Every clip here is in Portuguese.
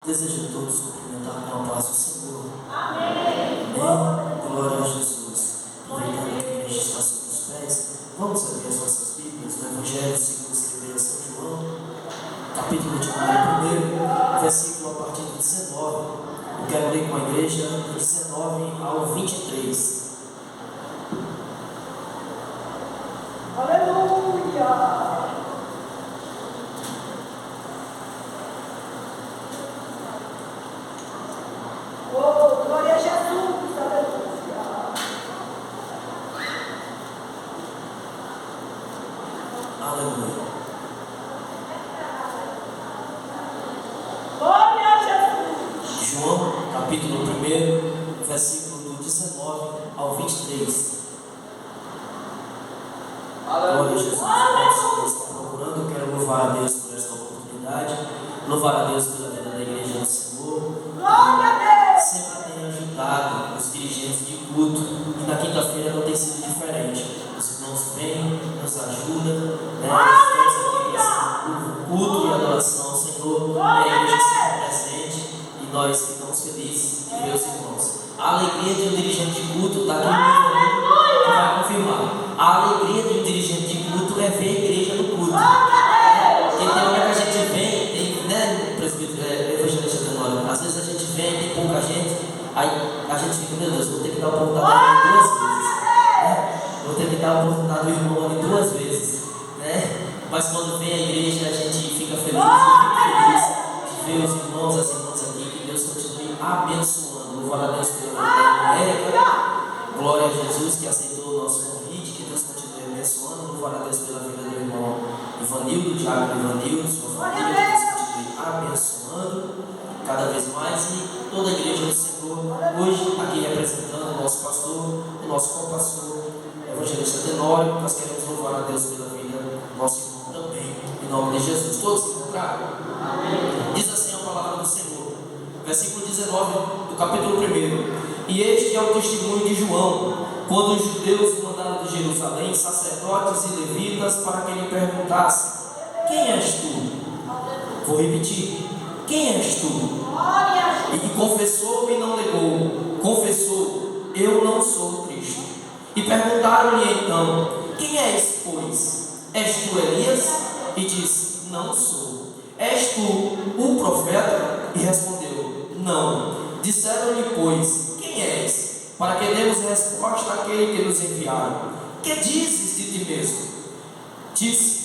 Desejo a todos cumprimentar com a paz do Senhor. Amém. Glória a Jesus. Aproveitando que a igreja está sobre os pés, vamos abrir as nossas Bíblias no Evangelho segundo escreveu São João, capítulo de número 1, versículo a partir do 19. Eu quero ler com a igreja do 19 ao 23. Aleluia. Oh, glória a Jesus, aleluia. Aleluia. Glória a Jesus. João, capítulo 1, versículo do 19 ao 23. Glória a Jesus. Enquanto você está procurando, eu quero louvar a Deus por esta oportunidade, louvar a Deus pela vida da igreja do Senhor. Glória a Deus. Sempre tem ajudado os dirigentes de culto, e na quinta-feira não tem sido diferente. Os irmãos vêm, nos ajudam, estamos aqui para o culto e adoração ao Senhor, e a igreja sempre presente, e nós ficamos felizes de ver os irmãos. A alegria de um dirigente de culto está aqui no livro que vai confirmar. A alegria de um dirigente de culto é ver a igreja no culto. Porque tem hora que a gente vem, né, evangelista Tenório, às vezes a gente vem, tem pouca gente, aí a gente fica, meu Deus, vou ter que dar a oportunidade duas vezes, né? Vou ter que dar a oportunidade do irmão ali duas vezes, né? Mas quando vem a igreja, a gente fica feliz, de ver os irmãos, as irmãs aqui, que Deus continue abençoando. Louvar a Deus pela vida da Érica. Glória a Jesus que aceitou o nosso convite, que Deus continue abençoando. Louvar a Deus pela vida do irmão Ivanildo, Diácono Ivanildo, sua família, que Deus continue abençoando cada vez mais, e toda a igreja do Senhor, hoje aqui representando o nosso pastor, o nosso compastor, evangelista Tenório. Nós queremos louvar a Deus pela vida do nosso irmão também, em nome de Jesus. Todos se encontraram? Diz assim a palavra do Senhor, versículo 19 do capítulo 1. E este é o testemunho de João, quando os judeus mandaram de Jerusalém sacerdotes e levitas para que lhe perguntassem: quem és tu? Vou repetir: quem és tu? E confessou e não negou. Confessou: eu não sou o Cristo. E perguntaram-lhe então: quem és, pois? És tu Elias? E disse: não sou. És tu o profeta? E respondeu: não. Disseram-lhe, pois: quem és? Para que demos resposta àquele que nos enviaram. Que dizes de ti mesmo? Disse: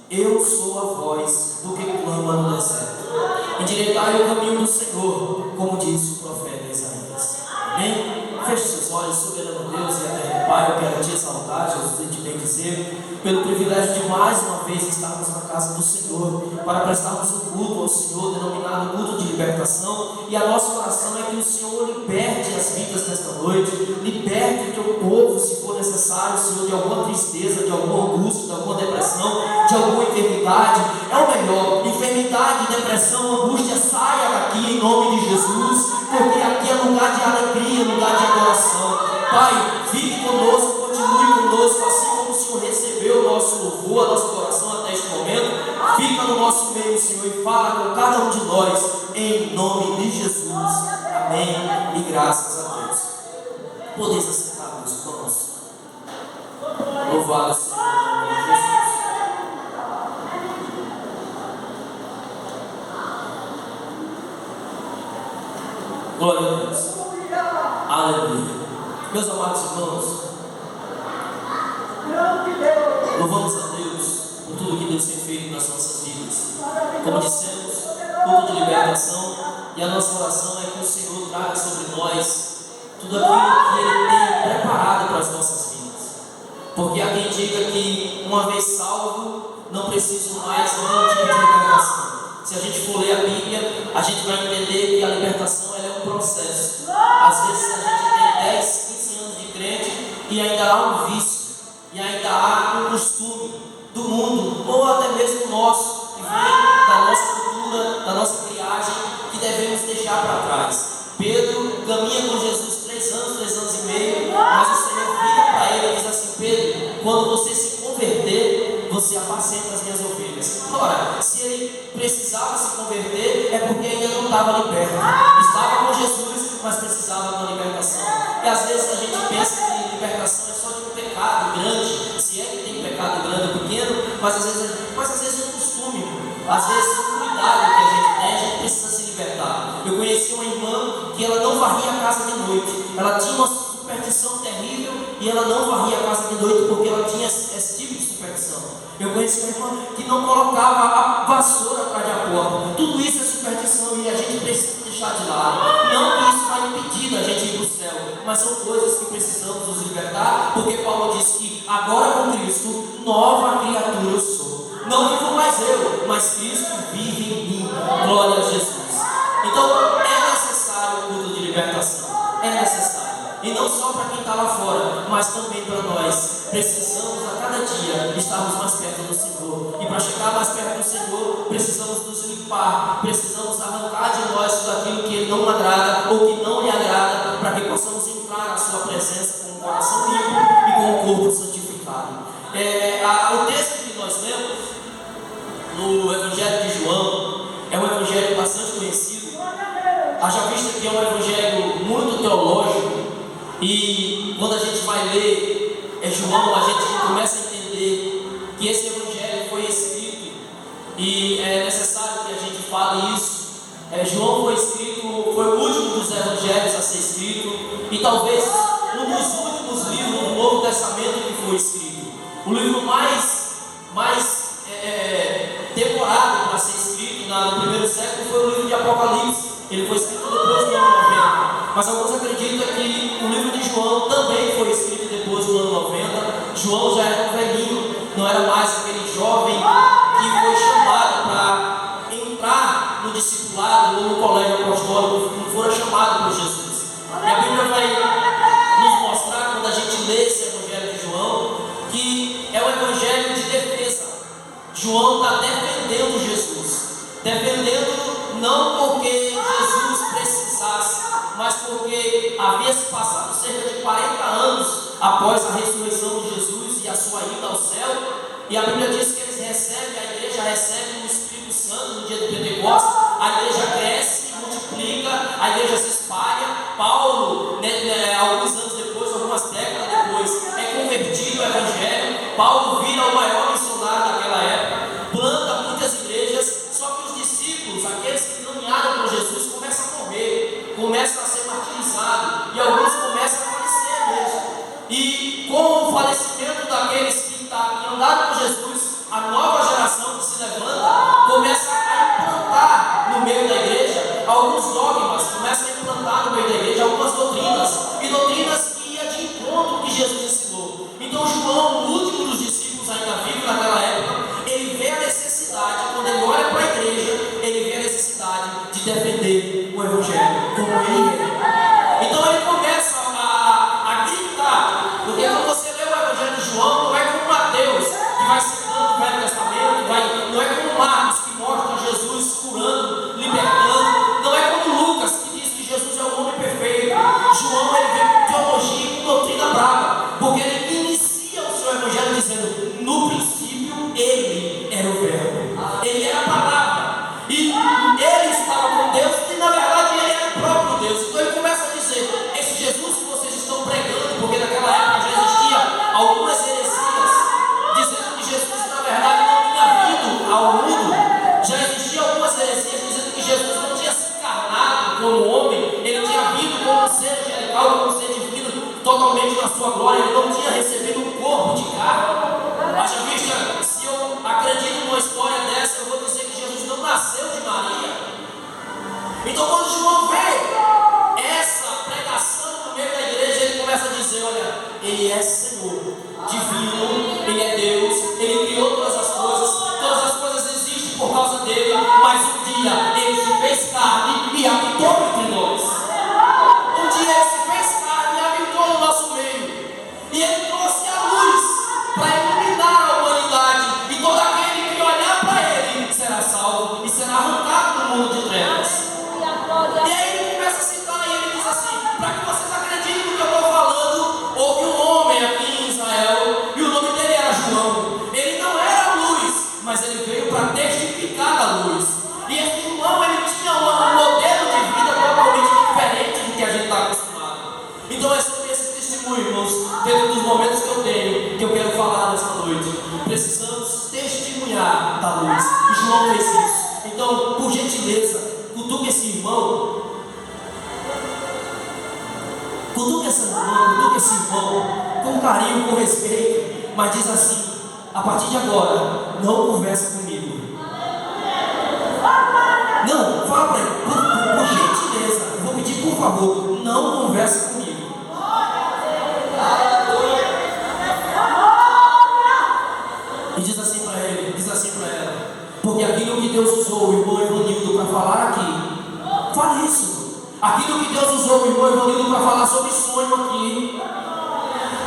eu sou a voz do que clama no deserto. Endireitai o caminho do Senhor, como disse o profeta Isaías. Amém? Feche seus olhos, soberano Deus e eterno Pai. Eu quero te exaltar, Jesus, e te bendizer pelo privilégio de mais uma vez estarmos na casa do Senhor, para prestarmos um culto ao Senhor, denominado culto de libertação. E a nossa oração é que o Senhor liberte as vidas nesta noite, liberte o teu povo, se for necessário, Senhor, de alguma tristeza, de alguma angústia, de alguma depressão, de alguma enfermidade. É o melhor: enfermidade, depressão, angústia, saia daqui em nome de Jesus, porque aqui é lugar de alegria, lugar de adoração. Pai, fique conosco, continue conosco, assim como o Senhor recebeu o nosso louvor, a nossa adoração até este momento. Fica no nosso meio, Senhor, e fala com cada um de nós, em nome de Jesus. Amém e graças a Deus. Podeis aceitar, meus irmãos. Louvado seja o nome de Jesus. Glória a Deus. Aleluia. Meus amados irmãos, louvamos a Deus por tudo que Deus tem feito nas nossas vidas. Como dissemos, culto de libertação, e a nossa oração é que o Senhor traga sobre nós tudo aquilo que Ele tem preparado para as nossas vidas. Porque há quem diga que, uma vez salvo, não preciso mais de nenhum tipo de libertação. Se a gente for ler a Bíblia, a gente vai entender que a libertação ela é um processo. Às vezes a gente tem 10, 15 anos de crente e ainda há um vício, e ainda há um costume do mundo, ou até mesmo nosso, que vem da nossa cultura, da nossa criagem, que devemos deixar para trás. Pedro caminha com Jesus 3 anos e meio, mas o Senhor vira para ele e diz assim: Pedro, quando você se converter, você você apacenta as minhas ovelhas. Ora, se ele precisava se converter, é porque ainda não estava liberto. Estava com Jesus, mas precisava de uma libertação. E às vezes a gente pensa que libertação é só de um pecado grande, se é que tem pecado grande ou pequeno, mas às vezes é um costume, às vezes é um cuidado que a gente precisa se libertar. Eu conheci uma irmã que ela não varria a casa de noite, ela tinha uma superstição terrível e ela não varria a casa de noite porque ela tinha esse tipo de superstição. Eu conheci uma irmã que não colocava a vassoura atrás da porta. Tudo isso é superstição e a gente precisa deixar de lado. Não que isso vai impedir da gente ir para o céu, mas são coisas que precisamos nos libertar, porque Paulo disse que agora com Cristo, nova criatura eu sou. Não vivo mais eu, mas Cristo vive em mim. Glória a Jesus. Então é necessário o culto de libertação. É necessário. E não só para quem está lá fora, mas também para nós. Precisamos a cada dia estarmos mais perto do Senhor. E para chegar mais perto do Senhor, precisamos nos limpar. Precisamos arrancar de nós tudo aquilo que Ele não agrada ou que não lhe agrada, para que possamos entrar na Sua presença com o coração limpo e com o corpo santificado. O texto que nós lemos no Evangelho de João é um evangelho bastante conhecido. Haja vista que é um evangelho muito teológico. E quando a gente vai ler João, a gente começa a entender que esse evangelho foi escrito, e é necessário que a gente fale isso. João foi o último dos evangelhos a ser escrito, e talvez um dos últimos livros do Novo Testamento que foi escrito. O livro mais demorado para ser escrito no primeiro século foi o livro de Apocalipse. Ele foi escrito depois do ano 90. Mas alguns acreditam que o livro de João também foi escrito depois do ano 90. João já era um velhinho, não era mais aquele jovem que foi chamado para entrar no discipulado ou no colégio apostólico, não fora chamado por Jesus. E a Bíblia vai nos mostrar, quando a gente lê esse evangelho de João, que é um evangelho de defesa. João está defendendo Jesus. Defendendo não porque Jesus precisasse, mas porque havia se passado cerca de 40 anos após a ressurreição de Jesus e a sua ida ao céu, e a Bíblia diz que eles recebem, a igreja recebe o Espírito Santo no dia de Pentecostes, a igreja cresce, multiplica, a igreja se espalha. Paulo, alguns anos depois, algumas décadas depois, é convertido ao Evangelho. Paulo vira o maior missionário daquela época, planta muitas igrejas, só que os discípulos, aqueles que caminharam com Jesus, começam a morrer, começam a ser martirizados, e alguns começam a falecer mesmo. E com o falecimento daqueles que andaram com Jesus, a nova geração que se levanta começa a implantar no meio da igreja alguns dogmas, começa a implantar no meio da igreja algumas doutrinas, e doutrinas que iam de encontro ao que Jesus ensinou. Então João, o último dos discípulos ainda vivo naquela época, ele vê a necessidade, quando ele olha para a igreja, ele vê a necessidade de defender o Evangelho como ele é. Então ele começa a gritar, porque quando você lê o Evangelho de João, não é como Mateus, que vai citando o Velho Testamento, não é como Marcos, que mostra Jesus curando, libertando, não é como Lucas, que diz que Jesus é o homem perfeito. João, ele vem com teologia e com doutrina brava, porque ele inicia o seu Evangelho dizendo: no princípio ele era o Verbo, ele era a palavra, e ele estava com Deus, e na verdade ele era o próprio Deus. Então ele começa a dizer: esse Jesus que vocês estão pregando, porque naquela época já existia algumas heresias dizendo que Jesus na verdade não tinha vindo ao mundo, já existiam algumas heresias dizendo que Jesus não tinha se encarnado como homem, ele tinha vindo como um ser angelical, como um ser divino, totalmente na sua glória, ele não tinha recebido um corpo de carne. Haja vista, se eu acredito numa história dessa, eu vou dizer que Jesus não nasceu de Maria. Então quando João vê essa pregação no meio da igreja, ele começa a dizer: olha, ele é Senhor, divino, ele é Deus, ele criou todas as coisas existem por causa dele, mas um dia ele se fez carne e habitou entre nós. Um dia ele se fez carne e habitou no nosso meio, e ele trouxe a luz para iluminar a humanidade, e todo aquele que olhar para ele será salvo e será arrancado do mundo de trevas. E aí ele começa a citar, e ele diz assim: para que vocês acreditem no que eu estou falando, houve um homem aqui em Israel, e o nome dele era João. Ele não era o Cutuca essa irmã, cutuca esse irmão, com carinho, com respeito, mas diz assim: a partir de agora, não conversa comigo. Não, fala para ele, por gentileza, eu vou pedir por favor, não conversa comigo. E diz assim para ele, diz assim para ela: porque aquilo que Deus usou o irmão Evanildo para falar aqui, fala isso. Aquilo que Deus usou o irmão Evanildo para falar sobre sonho aqui,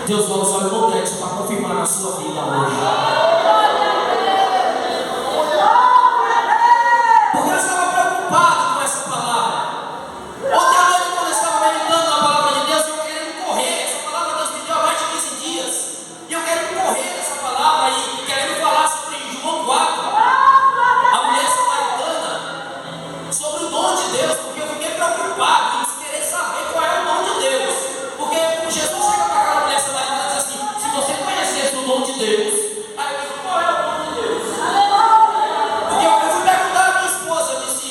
Deus vai usar o irmão Dex para confirmar na sua vida hoje. Porque eu estava preocupado com essa palavra. Ontem à noite, quando eu estava meditando na palavra de Deus, eu querendo correr. Essa palavra Deus me deu há mais de 15 dias. E eu quero correr dessa palavra e querendo falar sobre João 4, a mulher samaritana, sobre o dom de Deus, porque eu fiquei preocupado em querer saber qual é o dom de Deus. Porque Jesus chega para aquela mulher samaritana e diz assim: se você conhecesse o dom de Deus, aí eu disse: qual é o dom de Deus? Porque eu fui perguntar à minha esposa, eu disse: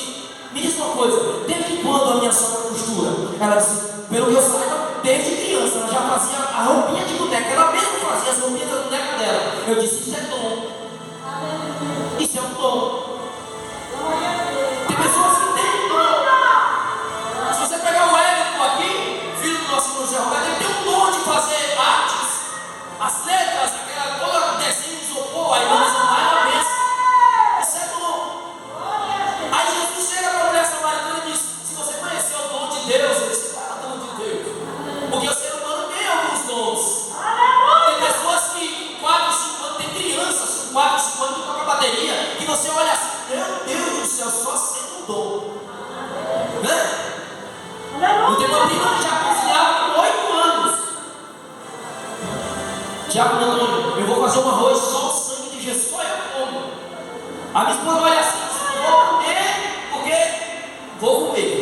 me diz uma coisa, desde quando a minha sogra costura? Ela disse: pelo que eu saiba, desde criança, ela já fazia a roupinha de boneca, ela mesma fazia as roupinhas da boneca dela. Eu disse: isso é dom. Isso é um dom. Tem pessoas que têm dom. Se você pegar o Wellington aqui, filho do nosso irmão José Roberto, ele tem um dom de fazer artes, as letras, aquela toda desenho de isopor, aí eles vão lá e ela pensa. Isso é dom. Aí Jesus chega para a mulher samaritana e diz: se você conhecer o dom de Deus, ele disse: qual é o dom de Deus? Porque o ser humano tem alguns dons. Tem pessoas que 4, 5 anos, tem crianças com 4, 5 anos que tocam bateria, que você olha assim: meu Deus do céu, só sendo um dom. Né? Eu tenho uma prima que já cozinhava com 8 anos. Tiago Antônio, eu vou fazer um arroz, só o sangue de Jesus, só eu como. A minha esposa olha assim: vou comer, porque vou comer.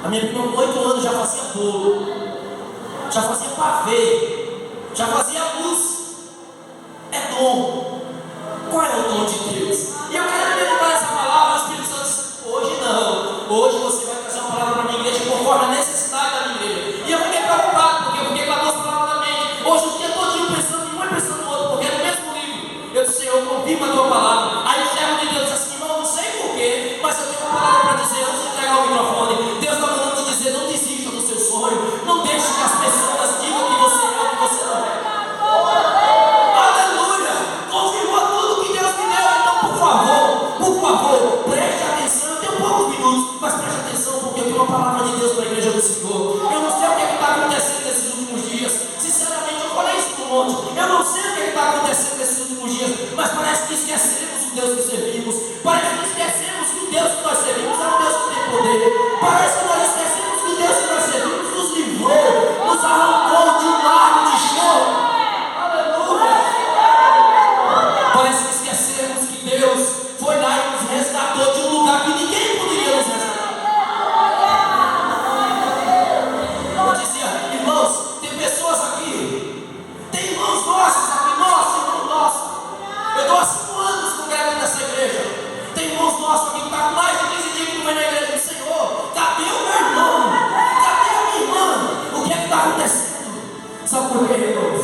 A minha prima com 8 anos já fazia bolo, já fazia pavê, já fazia luz. É dom. Qual é o dom de Deus? E eu quero meditar essa palavra. O Espírito Santo disse: hoje não. Hoje você vai trazer uma palavra para a minha igreja conforme a necessidade da minha igreja. E eu fiquei preocupado, porque eu fiquei com as duas palavras na mente. Hoje o dia todo pensando em uma e pensando no outro, porque é no mesmo livro. Eu disse: Senhor, confirma a tua palavra. Aí o servo de Deus disse assim: irmão, não sei porquê, mas eu tenho uma palavra para dizer antes de entregar o microfone. Deus está mandando te dizer: não desista do seu sonho. Não deixe que as pessoas digam que você é o que você não é. Aleluia! Confirmou tudo que Deus me deu. Então, por favor, preste atenção. Eu tenho poucos minutos, mas preste atenção, porque eu tenho uma palavra de Deus para a igreja do Senhor. Eu não sei o que está acontecendo nesses últimos dias. Sinceramente, eu falei isso no monte. Eu não sei o que está acontecendo nesses últimos dias, mas parece que esquecemos o Deus que servimos. Parece que esquecemos que o Deus que nós servimos é um Deus que tem poder. Parece que nós esquecemos que o Deus que nós servimos nos livrou, nos arrancou de um lago de choro. Parece que esquecemos que Deus foi lá e nos resgatou de um lugar que ninguém poderia nos resgatar. Eu dizia: irmãos, tem pessoas aqui, tem irmãos nossos aqui, irmão nosso. Eu estou há 5 anos congregando nessa igreja. Tem irmãos nossos aqui que estão com mais de 15 dias que não vem na igreja do Senhor. Cadê o meu irmão? Cadê a minha irmã? O que é que está acontecendo? Sabe por quê, irmãos?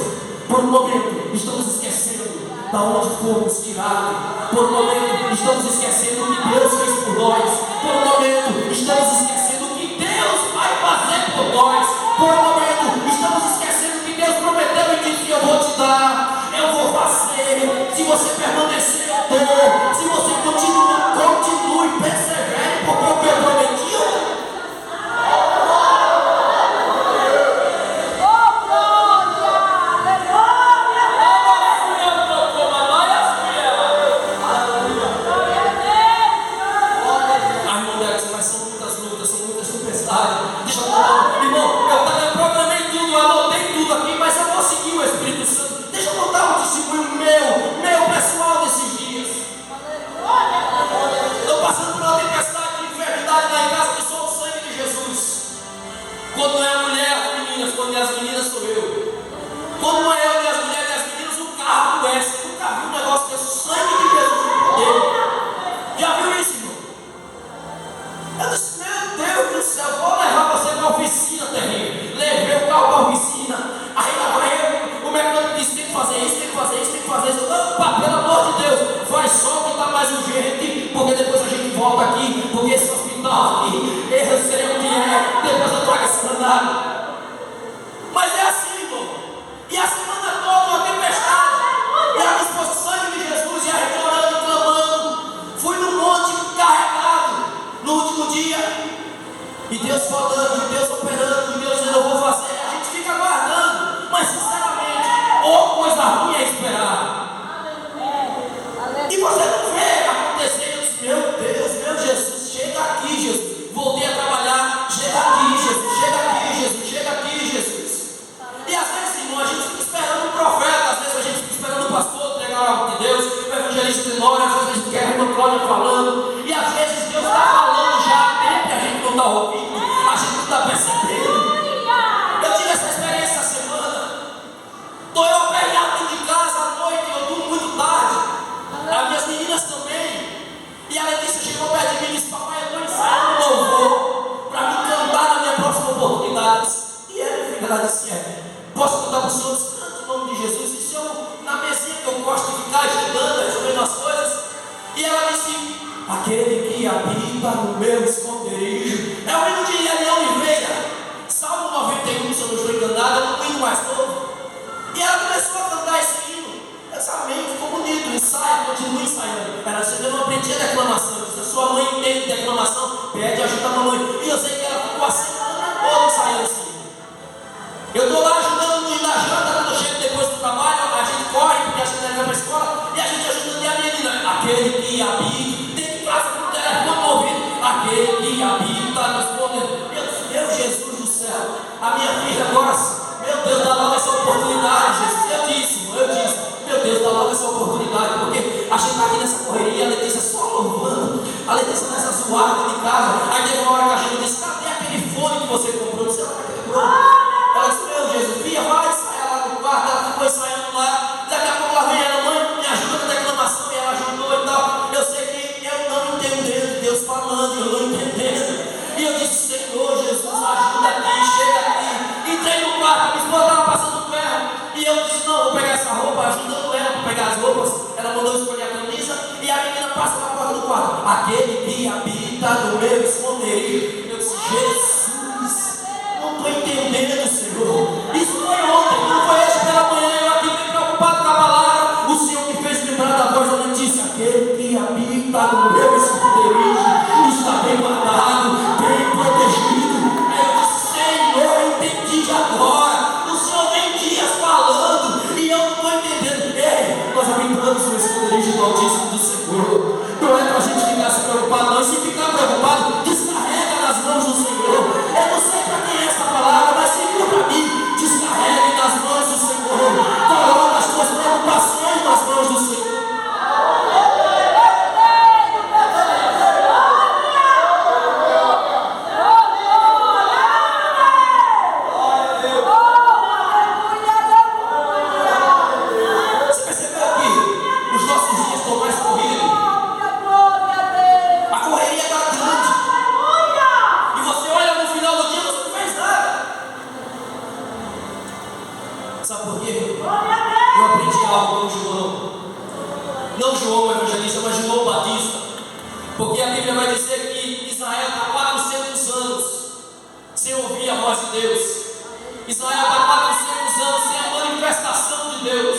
Por um momento estamos esquecendo da onde fomos tirados. Por um momento estamos esquecendo o que Deus fez por nós. Por um momento estamos esquecendo o que Deus vai fazer por nós. Por um momento estamos esquecendo que Deus prometeu e disse: eu vou te dar, eu vou fazer. Se você permanecer, eu dou. Se você continue, persevere, porque o que eu prometi, deixa eu contar, irmão, eu programei tudo, anotei tudo aqui, mas eu vou seguir o Espírito Santo. Deixa eu contar um testemunho meu pessoal desses dias. Estou passando por uma tempestade de enfermidade lá em casa, que sou o sangue de Jesus. Quando não é a mulher, as meninas, quando é as meninas, sou eu. Quando não é eu e as mulheres e as meninas, o carro adoece. Nunca vi um negócio desse, o sangue de Jesus no poder. Já viu isso, irmão? Eu disse: meu Deus do céu, vou levar você para a oficina. E Deus falando, e Deus operando, e Deus dizendo, eu vou fazer. A gente fica aguardando. Mas sinceramente, ou coisa ruim é esperar. E você não vê acontecer. Eu disse, meu Deus, meu Jesus, chega aqui, Jesus. Voltei a trabalhar. Chega aqui, Jesus. Chega aqui, Jesus. Chega aqui, Jesus. E às vezes, irmão, a gente fica esperando o profeta. Às vezes a gente fica esperando o pastor entregar a palavra de Deus. O evangelista demora. Às vezes a gente quer a irmã Cláudia falando. E às vezes Deus está falando já há tempo e a gente não está ouvindo. A gente não está percebendo. Eu tive essa experiência essa semana. Estou eu aperreado de casa à noite. Eu durmo muito tarde. As minhas meninas também. E a Letícia chegou perto de mim e disse, papai, eu estou ensaiando louvor para me cantar na minha próxima oportunidade. E ela disse, posso cantar para o Senhor? Cante em nome de Jesus. E se eu, na mesinha que eu gosto de ficar estudando, resolvendo as coisas. E ela disse, aquele que habita no meu esconderijo. É o hino de Eliane Oliveira. Salmo 91, se eu não estou enganado, é um hino mais novo. E ela começou a cantar esse hino. Amém, ficou bonito, ensaio, continua ensaiando. Ela disse, eu não aprendi a declamação. Eu disse, a sua mãe entende declamação, pede ajuda a mamãe. E eu sei que ela ficou a semana toda ensaiando esse hino. Eu estou lá ajudando no hino da janta, quando eu chego depois do trabalho, a gente corre, porque a gente vai para a escola, e a gente ajudando a menina. Aquele que habita, tem que casa com o telefone ouvindo. Aquele que habita nos poderes. Meu Jesus do céu, a minha filha agora, meu Deus, dá logo essa oportunidade, Jesus. Eu disse, meu Deus, dá logo essa oportunidade, porque a gente está aqui nessa correria, a Letícia só louvando, a Letícia nessa zoada de casa. Aí teve uma hora que a gente disse, cadê aquele fone que você comprou? Eu disse, ela quebrou. Ela disse, meu Jesus, filha, vai ensaiar lá no quarto. Ela ficou ensaiando lá. Daqui a pouco ela veio, ela, mãe, me ajuda na declamação. E ela ajudou e tal. Eu sei que eu não entendendo, Deus falando, eu não entendendo. E eu disse, Senhor Jesus, ajuda aqui, chega aqui. Entrei no quarto, a minha esposa estava passando ferro. E eu disse, não, vou pegar essa roupa, ajudando ela para pegar as roupas. Ela mandou escolher a camisa. E a menina passa na porta do quarto. Aquele que habita no meu esconderijo. Eu disse, Jesus, não estou entendendo, Senhor. Isso foi ontem, não foi hoje pela manhã. Eu aqui bem preocupado com a palavra. O Senhor me fez lembrar da voz da notícia. Aquele que habita no meu esconderijo está bem guardado, bem protegido. Aí eu disse, Senhor, eu entendi agora. O Senhor vem dias falando e eu não estou entendendo. Ei, nós habitamos no esconderijo do Altíssimo do Senhor. Não é para a gente ficar se preocupado, não. E se ficar preocupado, descarrega nas mãos do Senhor. Eu não sei para quem é essa palavra, mas segura para mim. Descarregue nas mãos do Senhor. Coloca as suas preocupações nas mãos do Senhor. Sabe por quê? Eu aprendi algo com João. Não João o evangelista, mas João Batista. Porque a Bíblia vai dizer que Israel está 400 anos sem ouvir a voz de Deus. Israel está 400 anos sem a manifestação de Deus.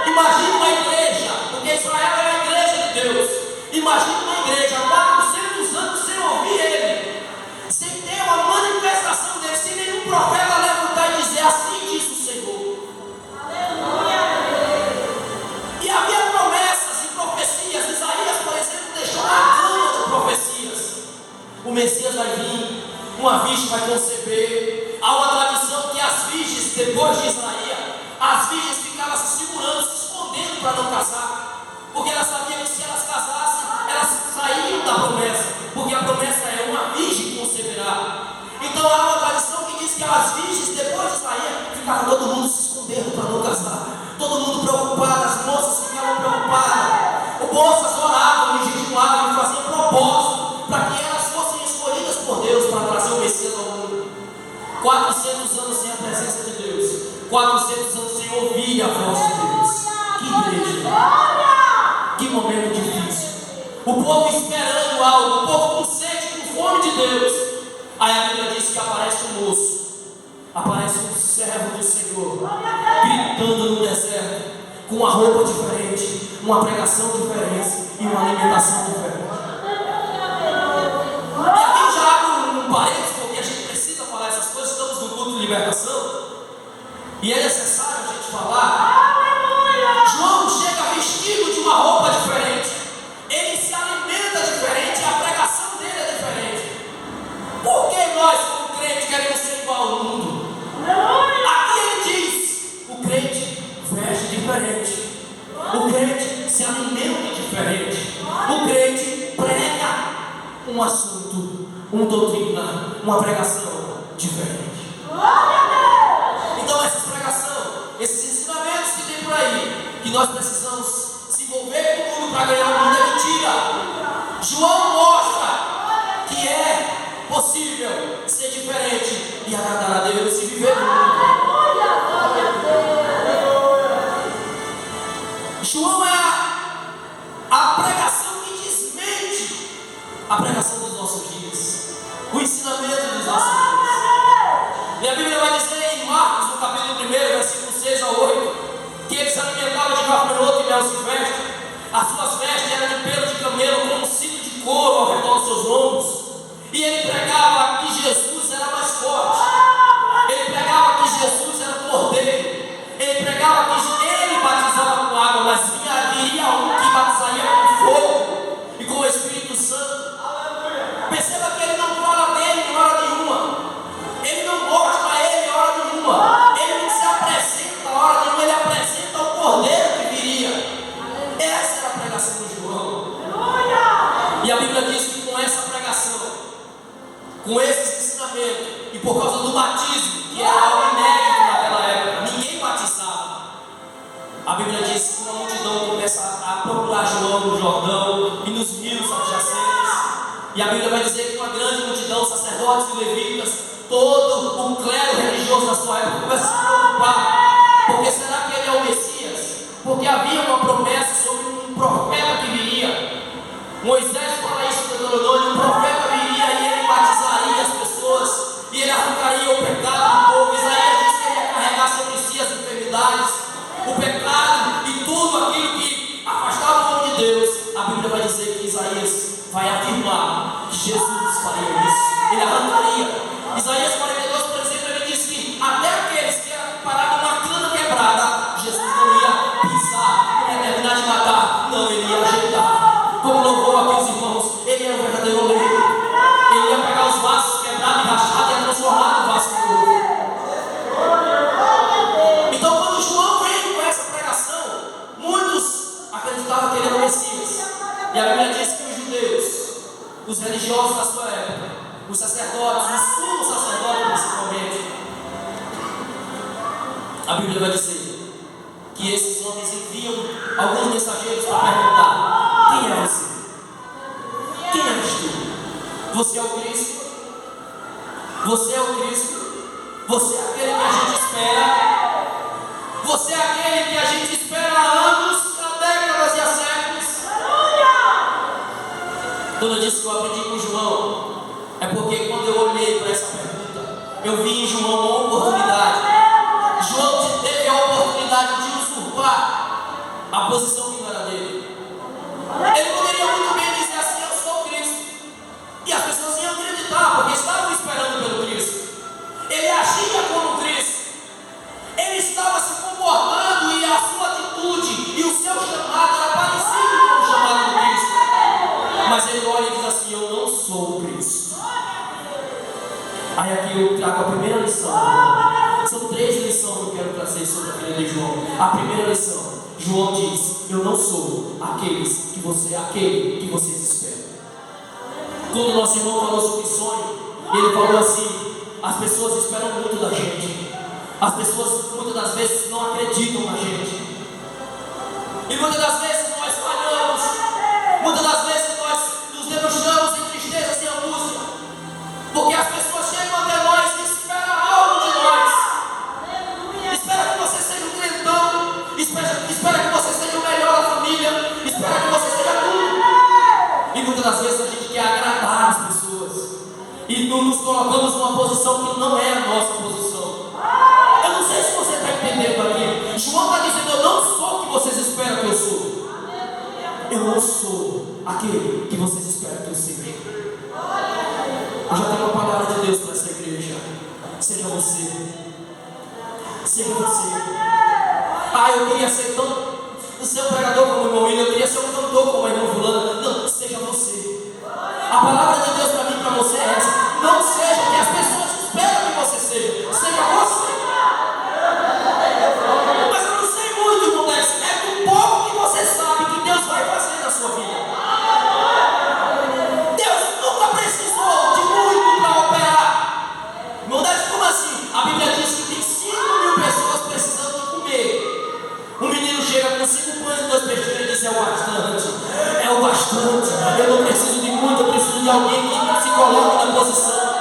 Imagine uma igreja, porque Israel é a igreja de Deus. Imagine uma igreja 400 anos sem ouvir Ele, sem ter uma manifestação dele, sem nenhum profeta levantar e dizer assim diz o Senhor. E havia promessas e profecias. Isaías, por exemplo, deixou uma gama de profecias. O Messias vai vir, uma virgem vai conceber. Há uma tradição que as virgens, depois de Isaías, as virgens ficavam se segurando, se escondendo para não casar, porque elas sabiam que se elas casassem, elas saíam da promessa, porque a promessa é uma virgem conceberá. Então há uma tradição que diz que as virgens, depois de Isaías, ficava todo mundo se escondendo para não casar, todo mundo preocupado, as moças ficavam preocupadas, as moças oravam e jejuavam e faziam propósito para que elas fossem escolhidas por Deus para trazer o Messias ao mundo. 400 anos sem a presença de Deus, 400 anos sem ouvir a voz de Deus. Que igreja, que momento difícil. O povo esperando algo, o povo com sede, com fome de Deus. Aí a Bíblia diz que aparece um moço, aparece um servo do Senhor, gritando no deserto, com uma roupa diferente, uma pregação diferente e uma alimentação diferente. E aqui eu já abro um parênteses. assunto, uma doutrina, uma pregação diferente. Então essas pregações, esses ensinamentos que tem por aí, que nós precisamos se envolver com o mundo para ganhar o mundo, é mentira. João mostra que é possível ser diferente e agradar a Deus e viver no mundo. João é a pregação que desmente a pregação dos nossos dias, o ensinamento dos nossos dias. E a Bíblia vai dizer em Marcos, no capítulo 1, versículo 6 a 8, que ele se alimentava de gafanhoto e mel silvestre. As suas vestes eram de pelo de camelo, com um cinto de couro ao redor dos seus lombos. E ele pregava que Jesus era mais forte. Ele pregava que Jesus era o Cordeiro. Ele pregava que ele batizava com água, mas viria um que batizaria com fogo e com o Espírito Santo. Perceba que ele não fala dele em hora nenhuma. Ele não mostra ele em hora nenhuma. Ele não se apresenta em hora nenhuma. Ele apresenta o Cordeiro que viria. Essa era a pregação de João. E a Bíblia diz que com essa pregação, com esse ensinamento, e por causa do batismo, que era algo inédito naquela época, ninguém batizava. A Bíblia diz que uma multidão começa a procurar João no Jordão e nos rios adjacentes. E a Bíblia vai dizer que uma grande multidão, sacerdotes e levitas, todo o clero religioso da sua época começa a se preocupar. Porque será que ele é o Messias? Porque havia uma promessa sobre um profeta que viria. Moisés fala isso no Deuteronômio: um profeta viria e ele batizaria as pessoas, e ele arrancaria o pecado do povo. Isaías disse que ele ia carregar sobre si as enfermidades, o pecado e tudo aquilo que afastava o nome de Deus. A Bíblia vai dizer que Isaías vai afirmar que Jesus faria isso. Ele arrancaria. Isaías 42, por exemplo, ele diz que até aqueles que eram parados numa cana quebrada, Jesus não ia pisar, não ia terminar de matar, não, ele ia ajeitar. Como louvou aqui os irmãos, ele era o verdadeiro oleiro. Ele ia pegar os vasos quebrados e rachados e ia transformar no vaso novo. Então, quando João veio com essa pregação, muitos acreditavam que ele era o Messias. E a Bíblia diz que os judeus, os religiosos da sua época, os sacerdotes, os sumos sacerdotes principalmente, a Bíblia vai dizer que esses homens enviam alguns mensageiros para perguntar: quem é você? Quem és tu? Você é o Cristo? Você é o Cristo? Você é aquele que a gente espera? Você é aquele que a gente espera há anos, há décadas e há séculos? Quando eu disse que eu aprendi com João, é porque quando eu olhei para essa pergunta, eu vi em João uma oportunidade. João teve a oportunidade de usurpar a posição que não era dele. Ele poderia muito bem dizer assim: eu sou o Cristo. E as pessoas iam acreditar, porque estavam esperando pelo Cristo. Ele agia como Cristo. Ele estava se comportando, e a sua atitude e o seu chamado era parecido com o chamado do Cristo. Mas ele olha e diz assim: eu não sou o Cristo. Aí aqui eu trago a primeira lição. São 3 lições que eu quero trazer sobre a vida de João. A primeira lição: João diz: eu não sou aquele que vocês esperam. Quando o nosso irmão falou sobre sonho, ele falou assim: as pessoas esperam muito da gente. As pessoas muitas das vezes não acreditam na gente. E muitas das vezes nós falhamos. Muitas das vezes nós nos debruçamos em tristezas e angústia. Porque as pessoas chegam até nós e esperam algo de nós. Espera que você seja um crentão. Espera que você seja o melhor da família. Espera que você seja tudo. E muitas das vezes a gente quer agradar as pessoas. E nos colocamos numa posição que não é a nossa posição. Eu não sei se você está entendendo aqui. João está dizendo: eu não sou o que vocês esperam que eu sou. Eu não sou aquele que vocês esperam que eu seja. Eu já tenho uma palavra de Deus para essa igreja. Seja você. Seja você. Ah, eu queria ser tão seu pregador como o irmão William, eu queria ser um cantor como a irmã fulana. Não, seja você. A palavra de Deus para mim e para você é essa: não seja o que as pessoas esperam que você seja. Seja você. Mas eu não sei muito, irmão Dex. É do pouco que você sabe que Deus vai fazer na sua vida. Deus nunca coloque na posição.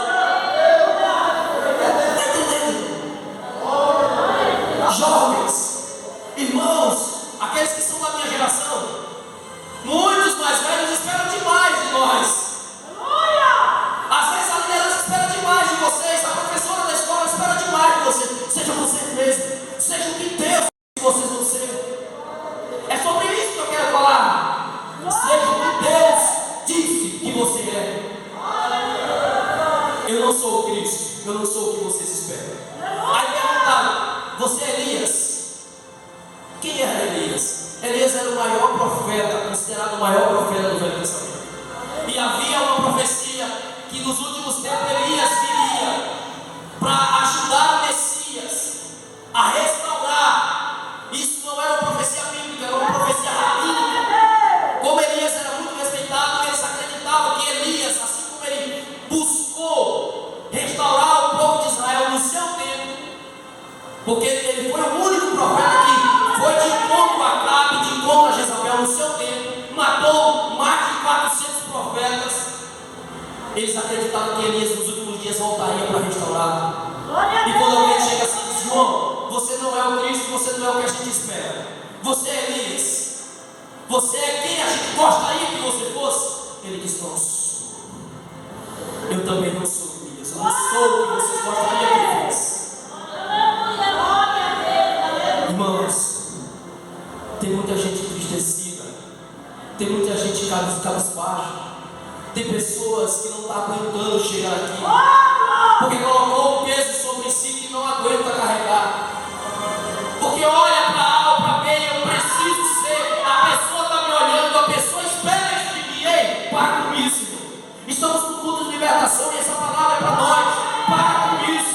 Está entendendo? Jovens, irmãos, aqueles que são da minha geração, muitos mais velhos esperam demais de nós. Às vezes a liderança espera demais de vocês, a professora da escola espera demais de vocês. Seja vocês mesmos, seja o que Deus que vocês vão ser. É sobre isso que eu quero falar. Seja o que Deus disse que você é. Eu não sou o Cristo, eu não sou o que vocês esperam. Aí perguntaram, você é Elias? Quem era Elias? Elias era o maior profeta, considerado o maior profeta do Velho Testamento. E havia uma profecia que nos últimos tempos Elias viria para ajudar o Messias a restaurar. Isso não era uma profecia bíblica, era uma profecia rabínica. Como Elias era muito respeitado, eles acreditavam que Elias, assim como ele buscou restaurar o povo de Israel no seu tempo, porque ele foi o único profeta que foi de encontro a Acabe, de encontro a Jezabel no seu tempo, matou mais de 400 profetas. Eles acreditavam que Elias nos últimos dias voltaria para restaurar. E quando alguém chega assim e diz, João, você não é o Cristo, você não é o que a gente espera. Você é Elias. Você é quem a gente gostaria que você fosse. Ele diz, não sou. Eu também não sou Elias. Eu não sou o que vocês gostariam que eu fosse. Irmãos, tem muita gente entristecida. Tem muita gente cabisbaixa. Tem pessoas que não estão aguentando chegar aqui, porque colocou um peso sobre si que não aguenta carregar. Porque olha para A ou para B, eu preciso ser, a pessoa está me olhando, a pessoa espera isso de mim. Ei, para com isso, irmão. Estamos no culto de libertação e essa palavra é para nós. Para com isso.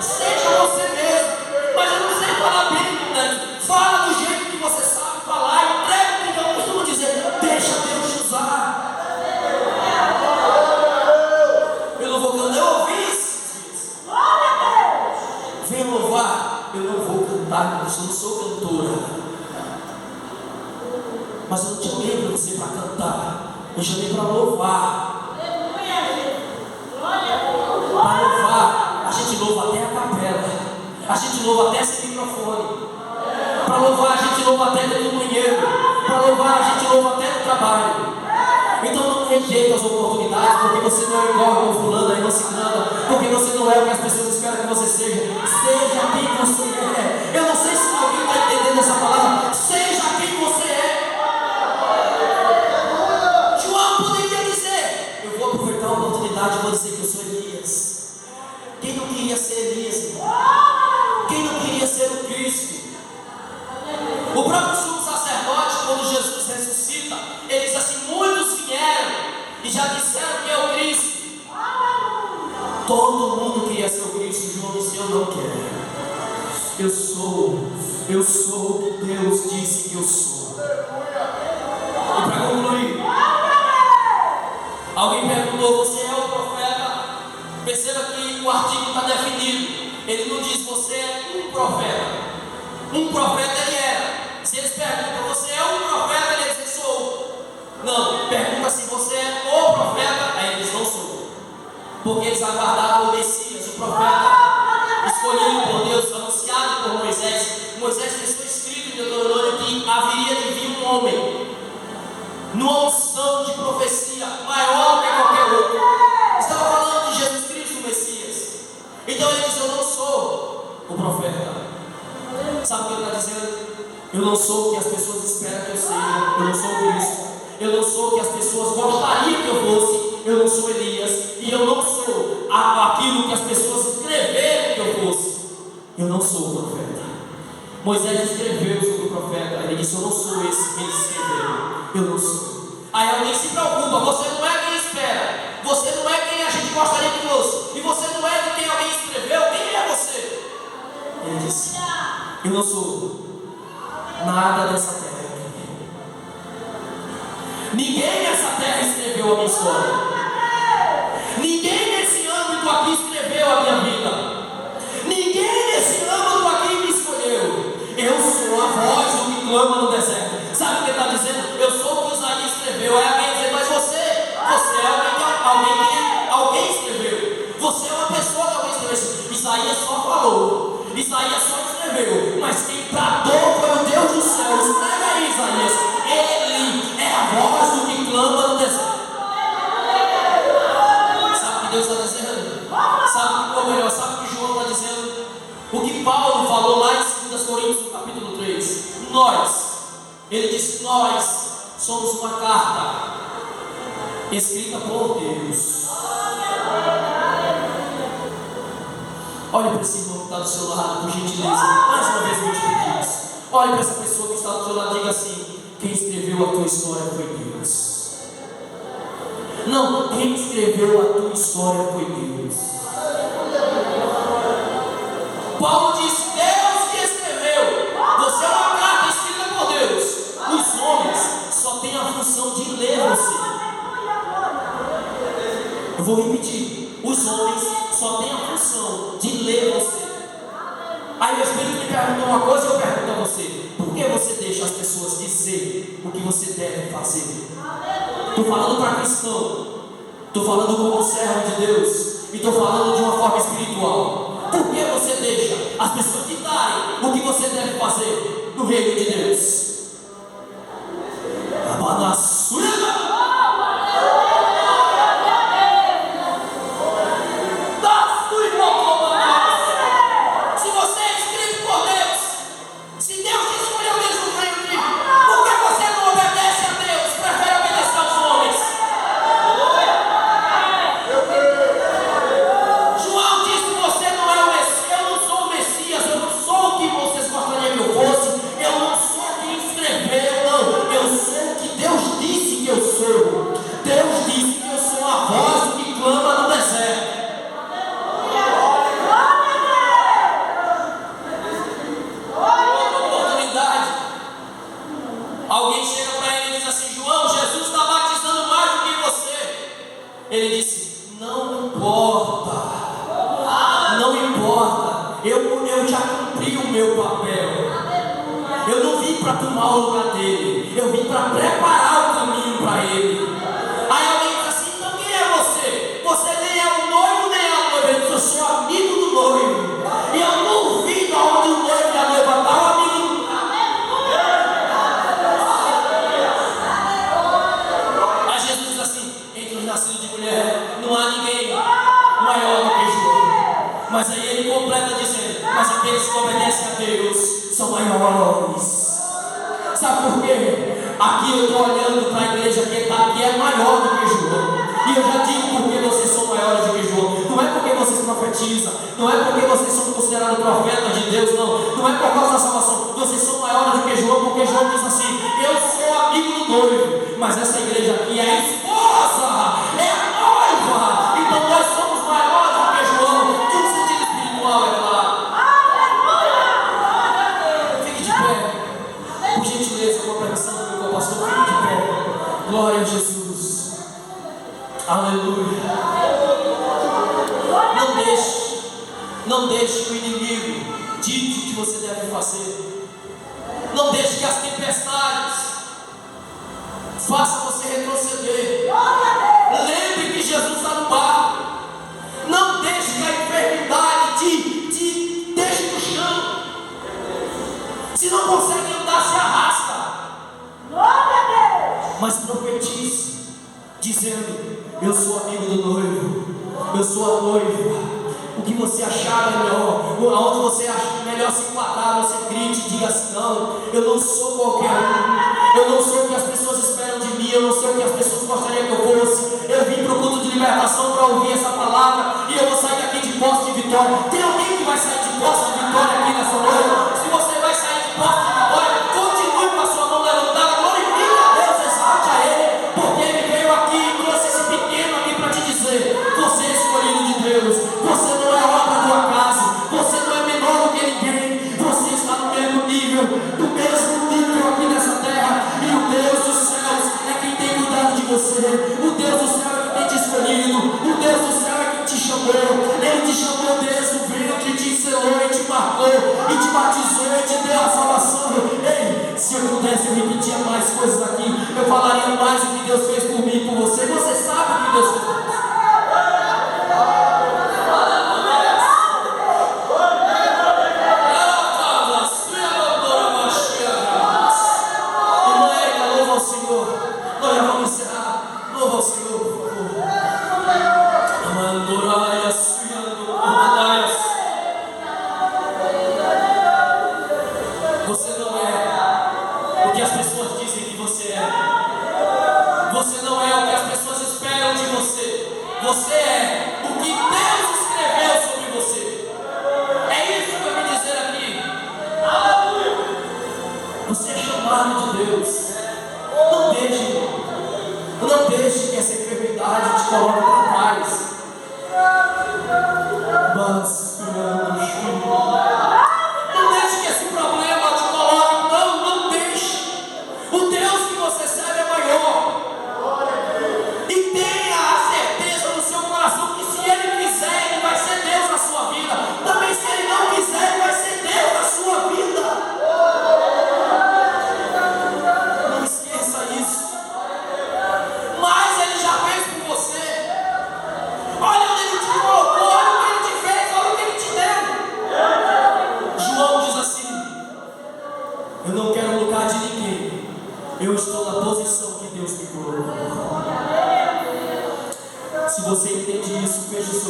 Seja você mesmo. Mas eu não sei falar bem, né? Fala do jeito que você sabe falar e entrega o que eu costumo dizer. Deixa Deus te usar. Eu ouvi isso. Vem louvar. Eu não vou cantar, eu não sou cantora. Mas eu não te chamei para você para cantar. Eu chamei para louvar. Para louvar, a gente louva até a capela. A gente louva até sem microfone. Para louvar, a gente louva até dentro do banheiro. Para louvar, a gente louva até no trabalho. Então não rejeita as oportunidades, porque você não é igual ao fulano, aí não se canta, porque você não é o que as pessoas esperam que você seja. Seja quem você é. Eu não sei se alguém está entendendo essa palavra. Seja quem você é. João poderia dizer, eu vou aproveitar a oportunidade e vou dizer que eu sou Elias. Quem não queria ser Elias? Quem não queria ser o Cristo? O próprio sumo sacerdote, quando Jesus ressuscita, ele diz assim, muitos vieram e já disseram que é o Cristo. Todo mundo queria ser o Cristo. João disse, eu não quero. Eu sou o que Deus disse que eu sou. E para concluir, alguém perguntou, você é o profeta? Perceba que o artigo está definido. Ele não diz, você é um profeta. Um profeta ele era. Se eles perguntam, você é um profeta? Ele diz, sou. Não, pergunta se você é o profeta. Aí eles não sou. Porque eles aguardavam o Messias, o profeta escolhido por Deus, anunciado por Moisés. Moisés deixou escrito em Deuteronômio que haveria de vir um homem numa unção de profecia maior que qualquer outro. Estava falando de Jesus Cristo, o Messias. Então ele diz, eu não sou o profeta. Sabe o que ele está dizendo? Eu não sou o que as pessoas esperam que eu seja. Eu não sou o Cristo. Eu não sou o que as pessoas gostariam que eu fosse. Eu não sou Elias. E eu não sou aquilo que as pessoas escreveram que eu fosse. Eu não sou o profeta. Moisés escreveu sobre o profeta. Ele disse, eu não sou esse que eles escreveram. Eu não sou. Aí alguém se preocupa. Você não é quem espera. Você não é quem a gente gostaria que fosse. E você não é de quem alguém escreveu. Quem é você? Ele disse, eu não sou nada dessa terra. Ninguém nessa terra escreveu a minha história. Ninguém nesse âmbito aqui escreveu a minha vida. Ninguém nesse âmbito aqui me escolheu. Eu sou a voz do que clama no deserto. Sabe o que ele está dizendo? Eu sou o que Isaías escreveu. Aí alguém diz, mas você é alguém Isaías só falou, Isaías só escreveu, mas quem bradou foi o Deus dos céus. Escreve aí, Isaías. Ele é a voz do que clama no deserto. Sabe o que Deus está dizendo? Sabe o que João está dizendo? O que Paulo falou lá em 2 Coríntios, no capítulo 3. Ele disse: nós somos uma carta escrita por Deus. Olhe para esse irmão que está do seu lado, por gentileza, mais uma vez vou te pedir isso. Olhe para essa pessoa que está do seu lado e diga assim: quem escreveu a tua história foi Deus. Não, quem escreveu a tua história foi Deus. Paulo disse: Deus que escreveu. Você é uma carta escrita por Deus. Os homens só têm a função de ler você. Eu vou repetir: os homens só têm a função de ler você. Aí o Espírito me perguntou uma coisa e eu pergunto a você: por que você deixa as pessoas dizer o que você deve fazer? Estou falando para cristão, estou falando como servo de Deus, e estou falando de uma forma espiritual. Por que você deixa as pessoas ditarem o que você deve fazer no reino de Deus? Se você é escrito por Deus, se Deus te escolheu desde o ventre, por que você não obedece a Deus? Prefere obedecer aos homens? João disse: você não é o Messias. Eu não sou o Messias, eu não sou o que vocês gostariam que eu fosse, eu não sou quem escreveu, não, eu sou o que Deus disse que eu sou. Deus disse que eu sou a voz que clama no deserto. Alguém chega para ele e diz assim: João, Jesus está batizando mais do que você. Ele disse: não importa, não importa, eu já cumpri o meu papel. Eu não vim para tomar o lugar dele, eu vim para preparar o caminho para ele. Aí alguém diz assim: então quem é você? Você nem é o noivo nem é a noiva. Ele diz: eu sou amigo do noivo. E eu não vim aonde o noivo e a noiva estão, amigo do noivo. Aí Jesus diz assim: entre os nascidos de mulher não há ninguém maior do que João. Mas aí ele completa dizendo: mas aqueles que obedecem a Deus são maiores. Sabe por quê? Aqui eu estou olhando para a igreja que está aqui, é maior do que João. E eu já digo porque vocês são maiores do que João. Não é porque vocês profetizam, não é porque vocês são considerados profetas de Deus, não é por causa da salvação. Vocês são maiores do que João, porque João diz assim: eu sou amigo do noivo. Mas essa igreja aqui é a esposa, é a noiva. Então nós somos maiores do que João, de um sentido espiritual, é claro. Fique de pé, por gentileza, com a permissão do meu pastor. Fique de pé. Glória a Jesus. Aleluia. Não deixe que o inimigo dite o que você deve fazer. Não deixe que as tempestades façam você retroceder. Lembre que Jesus está no barco. Não deixe que a enfermidade te deixe no chão. Se não consegue andar, se arrasta. Mas profetize, dizendo: eu sou amigo do noivo, eu sou a noiva. O que você achar melhor, onde você acha melhor se enquadrar, você grite, diga assim: não, eu não sou qualquer um, eu não sou o que as pessoas esperam de mim, eu não sou o que as pessoas gostariam que eu fosse. Eu vim para o culto de libertação para ouvir essa palavra, e eu vou sair daqui de posse de vitória. Tem alguém que vai sair de posse de vitória aqui nessa noite? Se você vai sair de posse de vitória, continue com a sua mão levantada, glorifique a Deus, exalte a Ele, porque Ele veio aqui e trouxe esse pequeno aqui para te dizer: você é escolhido de Deus, você não é obra do acaso, você não é menor do que ninguém, você está no mesmo nível aqui nessa terra, e o Deus dos céus é quem tem cuidado de você, o Deus do céu é quem tem te escolhido, o Deus do céu é quem te chamou, Ele te chamou desde o ventre, te selou e te marcou, e te batizou e te deu a salvação. Ei, se eu pudesse eu repetir mais coisas aqui, eu falaria mais o que Deus fez por mim e por você. Você sabe o que Deus fez.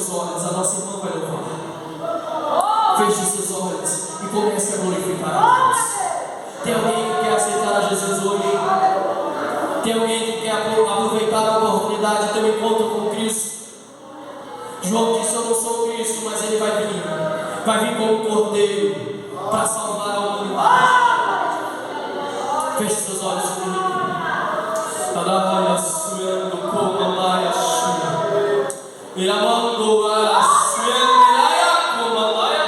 seus olhos, a nossa irmã vai louvar. Feche os seus olhos e comece a glorificar a Deus. Tem alguém que quer aceitar a Jesus hoje? Tem alguém que quer aproveitar a oportunidade de ter um encontro com Cristo? João disse: eu não sou Cristo, mas Ele vai vir. Vai vir como um cordeiro para salvar a humanidade. Feche seus olhos comigo. Adaraia suendo como alaia shia. Iramando a suendo ilaia como alaia.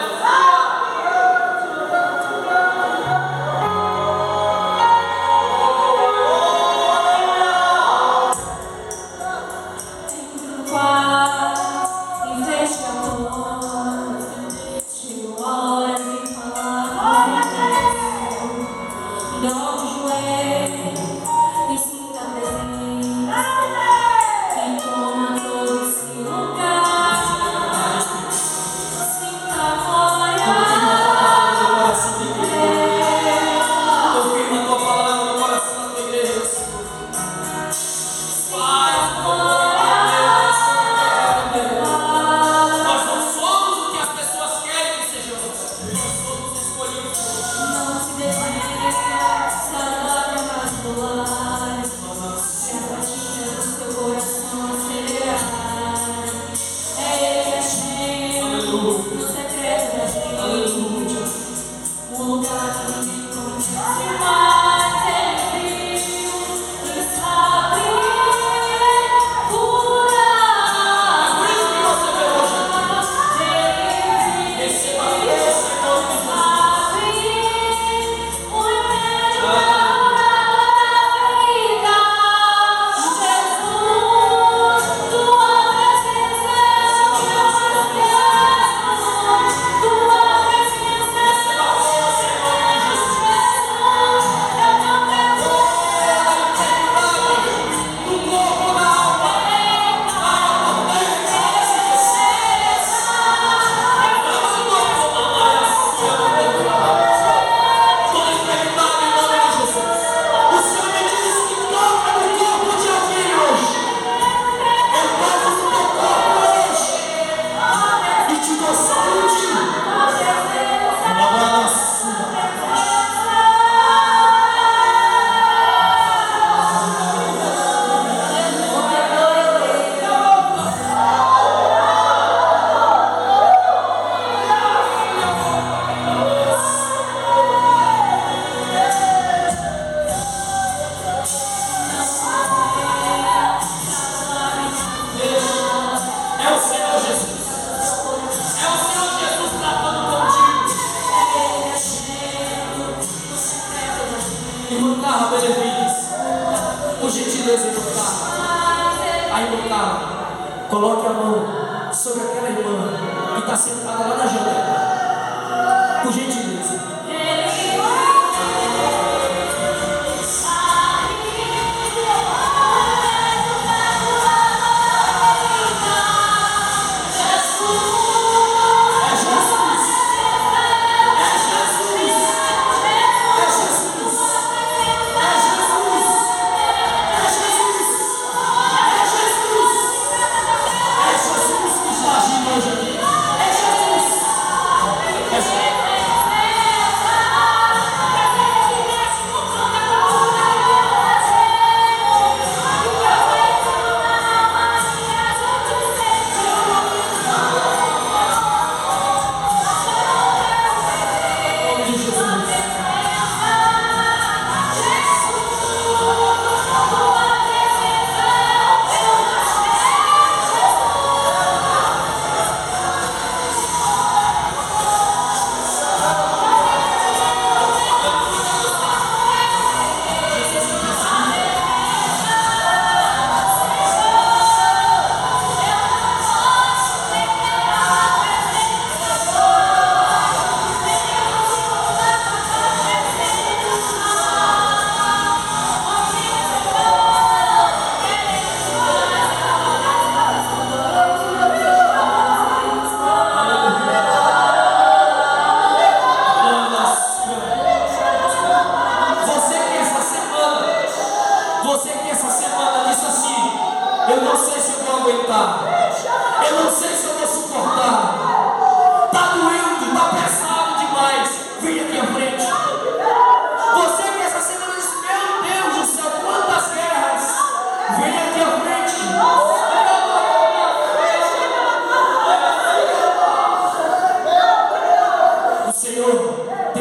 Coloque a mão sobre aquela irmã que está sentada lá na janela. Por gentileza.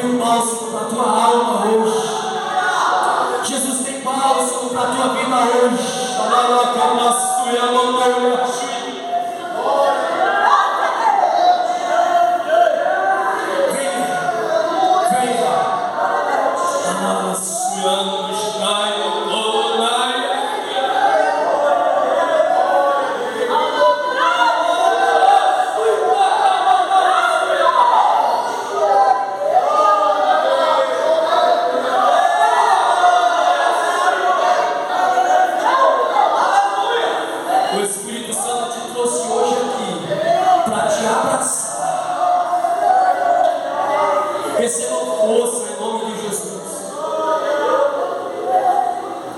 tem um bálsamo para a tua alma hoje. Jesus tem bálsamo para a tua vida hoje. O Espírito Santo te trouxe hoje aqui para te abraçar. Receba força em nome de Jesus.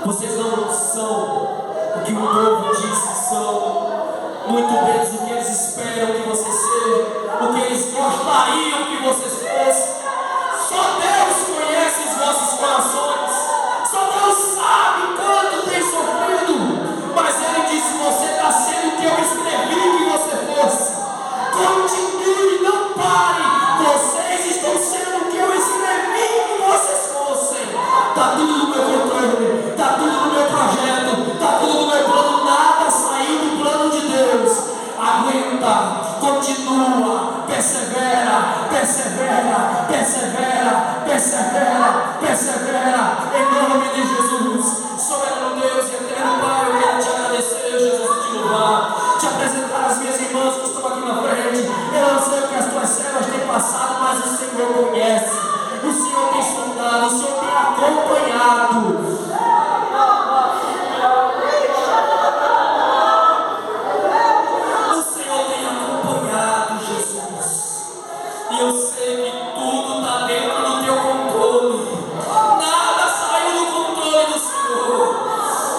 Vocês não são o que o povo diz que são. Muito menos o que eles esperam que vocês sejam, o que eles gostariam que vocês fossem. Só Deus conhece os vossos corações. Só Deus sabe quanto tem sofrido. Mas Ele disse: você está sendo o que eu escrevi que você fosse. Continue, não pare. Vocês estão sendo o que eu escrevi que vocês fossem. Está tudo no meu controle, está tudo no meu projeto, está tudo no meu plano. Nada saiu do plano de Deus. Aguenta, continua, persevera, persevera, persevera, persevera, persevera, em nome de Jesus. Soberano Deus e eterno Pai, eu quero te agradecer, Jesus, e te louvar, te apresentar as minhas irmãs que estão aqui na frente. Eu não sei o que as tuas servas têm passado, mas o Senhor conhece, o Senhor tem sondado, o Senhor tem acompanhado. E eu sei que tudo está dentro do teu controle. Nada saiu do controle do Senhor.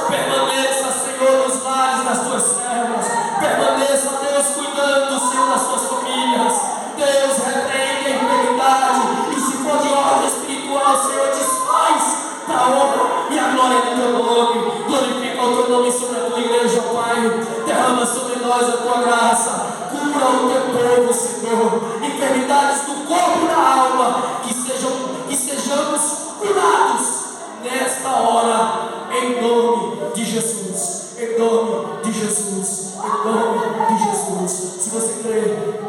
Permaneça, Senhor, nos lares das tuas servas. Permaneça, Deus, cuidando do Senhor das suas famílias. Deus, repreende a enfermidade. E se for de ordem espiritual, Senhor, desfaz para a honra e a glória do teu nome. Glorifica o teu nome sobre a tua igreja, Pai. Derrama sobre nós a tua graça. Cura o teu povo, Senhor. Enfermidades do corpo e da alma, que sejamos curados nesta hora, em nome de Jesus, em nome de Jesus, em nome de Jesus. Se você crê,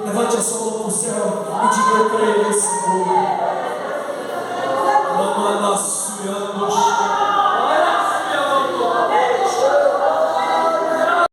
levante a sua mão para o céu e diga: eu creio.